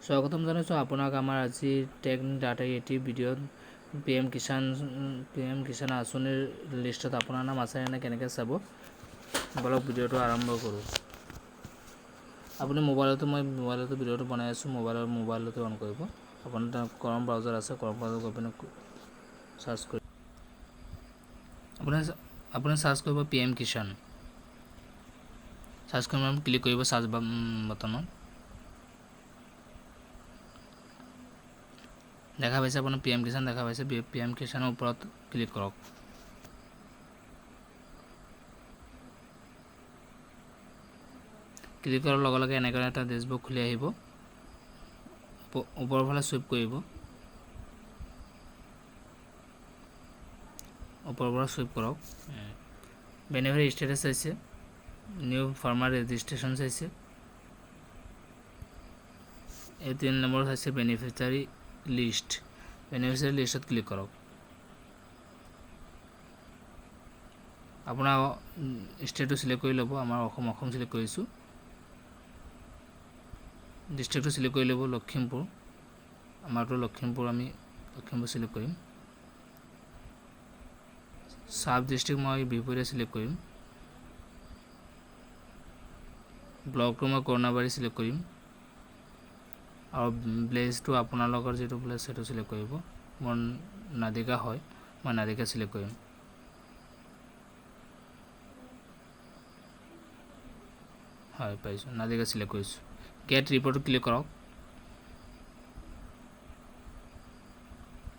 স্বাগতম জানাইছোঁ আপোনাক আমাৰ আজি টেক ডাটা এটি ভিডিঅ'ত PM কিষাণ আঁচনিৰ লিষ্টত আপোনাৰ নাম আছে নে কেনেকৈ চাব বলক ভিডিঅ'টো আৰম্ভ কৰোঁ। আপুনি মোবাইলতো ভিডিঅ'টো বনাই আছোঁ, মোবাইলতে অন কৰিব। আপোনাৰ ক্ৰম ব্ৰাউজাৰ আছে, ক্ৰম ব্ৰাউজাৰ গৈ পিনে চাৰ্চ কৰি আপুনি চাৰ্চ কৰিব PM কিষাণ। চাৰ্চ কৰি ক্লিক কৰিব চাৰ্চ বাটনত। দেখা পাইছে আপোনাৰ PM কিষাণ দেখা পাইছে। PM কিষাণৰ ওপৰত ক্লিক কৰক। ক্লিক কৰাৰ লগে লগে এনেকৈ এটা ডেছবৰ্ড খুলি আহিব। ওপৰৰ ফালে চুইপ কৰিব, ওপৰৰ পৰা চুইপ কৰক। বেনিফিট ষ্টেটাছ চাইছে, নিউ ফাৰ্মাৰ ৰেজিষ্ট্ৰেশ্যন চাইছে, এই 3 নম্বৰ চাইছে বেনিফিচিয়াৰী লিষ্ট। বেনিফিচিয়াৰী লিষ্টত ক্লিক কৰক। আপোনাৰ ষ্টেটটো চিলেক্ট কৰি ল'ব। আমাৰ অসম চিলেক্ট কৰিছোঁ। ডিষ্ট্ৰিক্টটো চিলেক্ট কৰি ল'ব, লখিমপুৰ। আমাৰতো লখিমপুৰ, আমি লখিমপুৰ চিলেক্ট কৰিম। সাব ডিষ্ট্ৰিক্ট মই বিহপুৰীয়া চিলেক্ট কৰিম। ব্লকটো মই কৰ্ণাবাৰী চিলেক্ট কৰিম। আৰু প্লেচটো আপোনালোকৰ যিটো প্লেচ সেইটো চিলেক্ট কৰিব। মোৰ নাদিকা হয়, মই নাদিকা চিলেক্ট কৰিম। হয় পাইছোঁ, নাদিকা চিলেক্ট কৰিছোঁ। গেট ৰিপৰ্টত ক্লিক কৰক।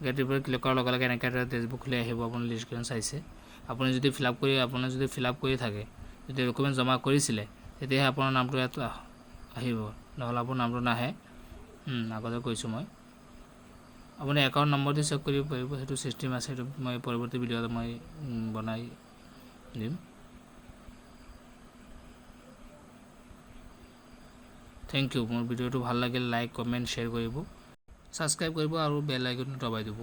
গেট ৰিপৰ্ট ক্লিক কৰাৰ লগে লগে এনেকৈ এটা ডেছবৰ্ড খুলি আহিব। আপুনি লিষ্টখন চাইছে। আপুনি যদি ফিল আপ কৰি থাকে, যদি ডকুমেণ্ট জমা কৰিছিলে, তেতিয়াহে আপোনাৰ নামটো ইয়াত আহিব, নহ'লে আপোনাৰ নামটো নাহে। আগতে কৈছোঁ মই। আপুনি একাউণ্ট নম্বৰ দি চেক কৰিব পাৰিব, সেইটো ছিষ্টেম আছে। সেইটো মই পৰৱৰ্তী ভিডিঅ'ত মই বনাই দিম। Thank you. মোৰ ভিডিঅ'টো ভাল লাগিল লাইক, কমেণ্ট, শ্বেয়াৰ কৰিব, ছাবস্ক্ৰাইব কৰিব আৰু বেল আইকনটো দবাই দিব।